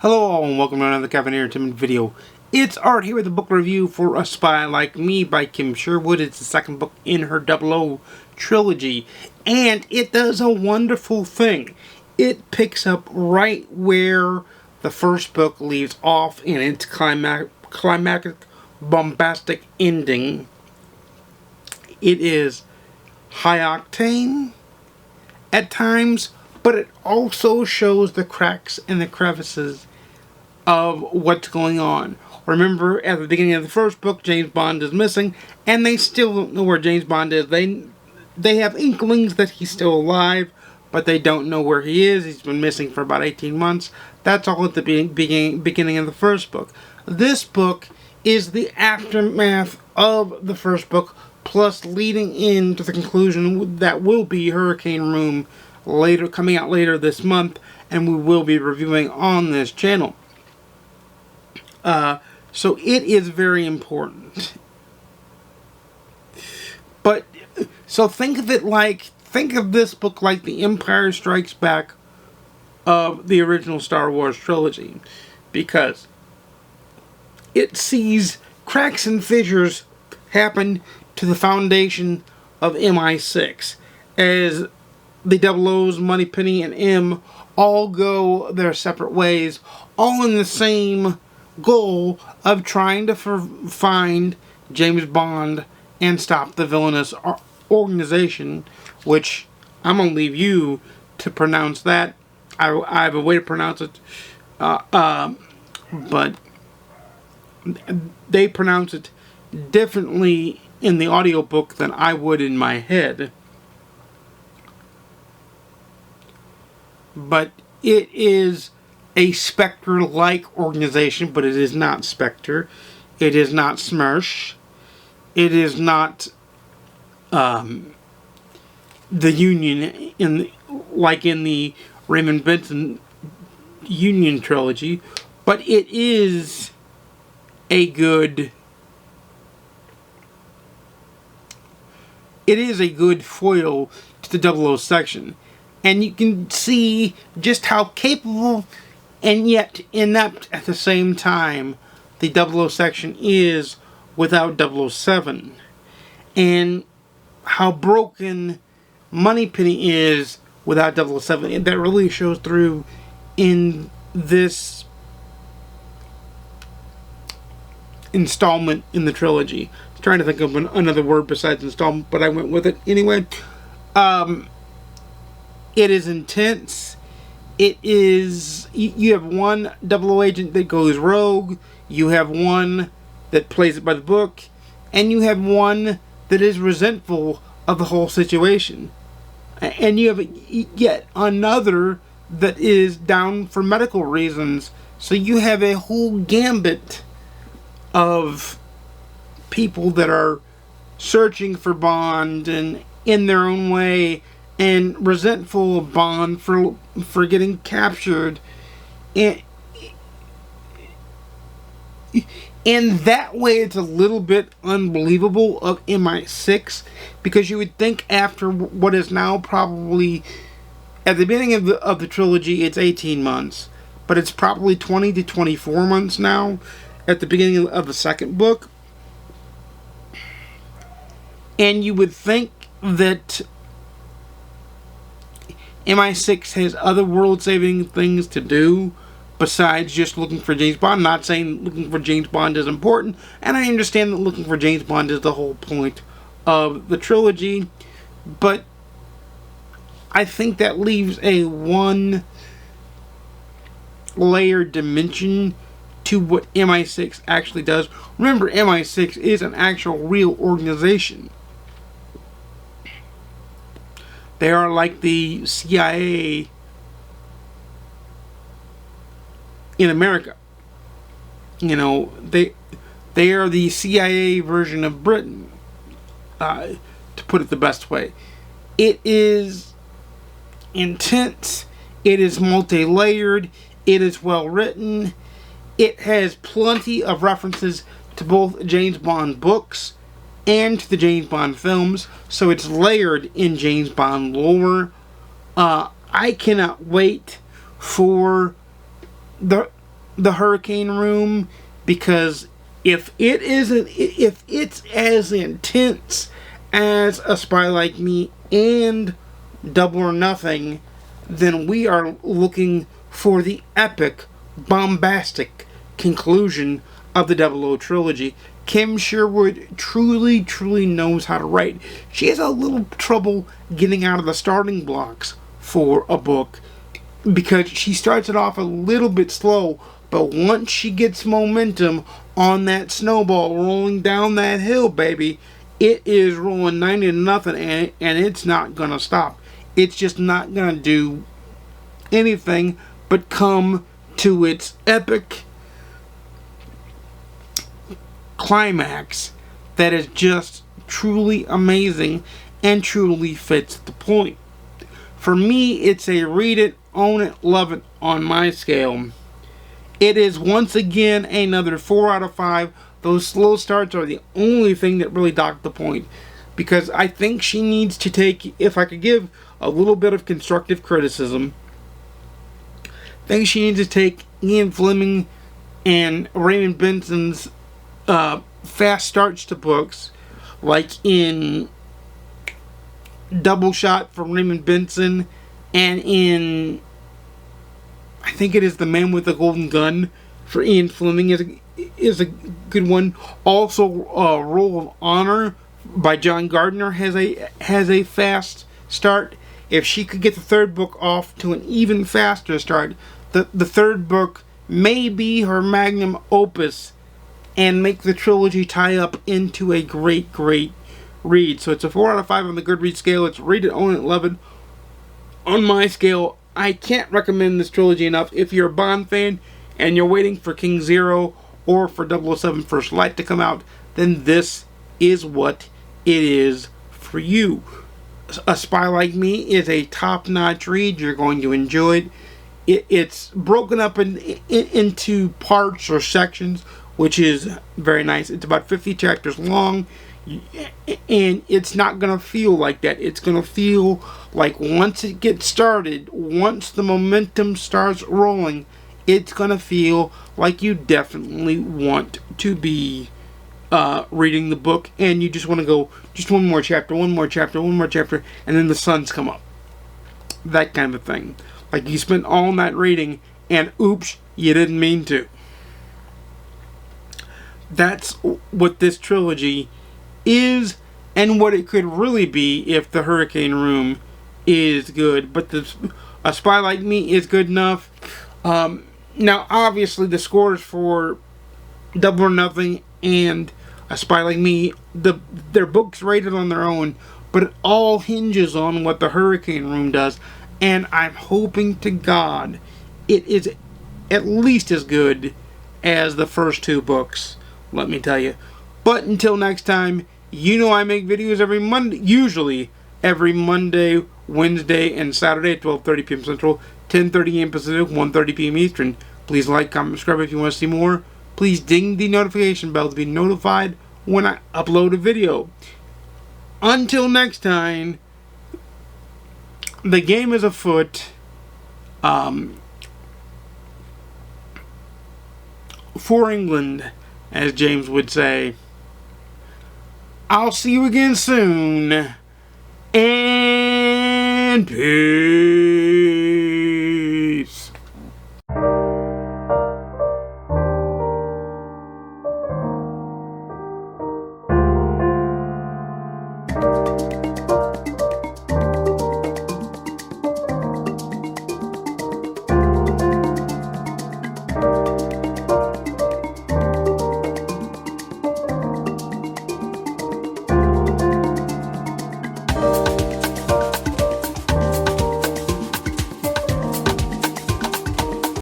Hello all and welcome to another Kevin Entertainment video. It's Art here with a book review for A Spy Like Me by Kim Sherwood. It's the second book in her 00 trilogy, and it does a wonderful thing. It picks up right where the first book leaves off in its climactic, bombastic ending. It is high octane at times, but it also shows the cracks and the crevices of what's going on. Remember, at the beginning of the first book, James Bond is missing, and they still don't know where James Bond is. They have inklings that he's still alive, but they don't know where he is. He's been missing for about 18 months. That's all at the beginning of the first book. This book is the aftermath of the first book, plus leading into the conclusion that will be Hurricane Room coming out later this month, and we will be reviewing on this channel. So it is very important. But so think of this book like The Empire Strikes Back of the original Star Wars trilogy, because it sees cracks and fissures happen to the foundation of MI6 as the 00s, Moneypenny, and M all go their separate ways, all in the same goal of trying to find James Bond and stop the villainous organization, which I'm going to leave you to pronounce that. I have a way to pronounce it, but they pronounce it differently in the audiobook than I would in my head. But it is a Spectre-like organization, but it is not Spectre. It is not SMERSH. It is not the Union like in the Raymond Benson Union trilogy, but it is a good foil to the 00 section. And you can see just how capable and yet inept at the same time the 00 section is without 007. And how broken Moneypenny is without 007. And that really shows through in this installment in the trilogy. I was trying to think of another word besides installment, but I went with it anyway. It is intense. It is... You have one 00 agent that goes rogue. You have one that plays it by the book. And you have one that is resentful of the whole situation. And you have yet another that is down for medical reasons. So you have a whole gambit of people that are searching for Bond and in their own way, and resentful of Bond for getting captured, and that way it's a little bit unbelievable of MI6, because you would think after what is now probably at the beginning of the trilogy it's 18 months, but it's probably 20 to 24 months now at the beginning of the second book, and you would think that MI6 has other world-saving things to do besides just looking for James Bond. I'm not saying looking for James Bond is important, and I understand that looking for James Bond is the whole point of the trilogy, but I think that leaves a one-layered dimension to what MI6 actually does. Remember, MI6 is an actual real organization. They are like the CIA in America. You know, they are the CIA version of Britain, to put it the best way. It is intense. It is multi-layered. It is well written. It has plenty of references to both James Bond books and to the James Bond films, so it's layered in James Bond lore. I cannot wait for the Hurricane Room, because if it's as intense as A Spy Like Me and Double or Nothing, then we are looking for the epic, bombastic conclusion of the 00 trilogy. Kim Sherwood truly, truly knows how to write. She has a little trouble getting out of the starting blocks for a book, because she starts it off a little bit slow, but once she gets momentum on that snowball rolling down that hill, baby, it is rolling 90-0, and it's not going to stop. It's just not going to do anything but come to its epic climax that is just truly amazing and truly fits the point. For me, it's a read it, own it, love it on my scale. It is once again another 4 out of 5. Those slow starts are the only thing that really docked the point, because I think she needs to take, if I could give a little bit of constructive criticism, I think she needs to take Ian Fleming and Raymond Benson's fast starts to books, like in Double Shot from Raymond Benson, and in, I think it is The Man with the Golden Gun for Ian Fleming is a good one. Also, Roll of Honor by John Gardner has a fast start. If she could get the third book off to an even faster start, the third book may be her magnum opus and make the trilogy tie up into a great, great read. So it's a 4 out of 5 on the GoodReads scale. It's read it, own it, love it on my scale. I can't recommend this trilogy enough. If you're a Bond fan and you're waiting for King Zero or for 007 First Light to come out, then this is what it is for you. A Spy Like Me is a top-notch read. You're going to enjoy it. It's broken up into parts or sections, which is very nice. It's about 50 chapters long, and it's not going to feel like that. It's going to feel like once it gets started, once the momentum starts rolling, it's going to feel like you definitely want to be reading the book, and you just want to go, just one more chapter, one more chapter, one more chapter, and then the sun's come up. That kind of thing. Like you spent all night reading, and oops, you didn't mean to. That's what this trilogy is, and what it could really be if the Hurricane Room is good. But A Spy Like Me is good enough. Now, obviously, the scores for Double or Nothing and A Spy Like Me, their books rated on their own, but it all hinges on what the Hurricane Room does. And I'm hoping to God it is at least as good as the first two books, let me tell you. But until next time, you know I make videos every Monday, usually every Monday, Wednesday, and Saturday at 12:30 p.m. Central, 10:30 a.m. Pacific, 1:30 p.m. Eastern. Please like, comment, subscribe if you want to see more. Please ding the notification bell to be notified when I upload a video. Until next time, the game is afoot. For England, as James would say. I'll see you again soon. And peace.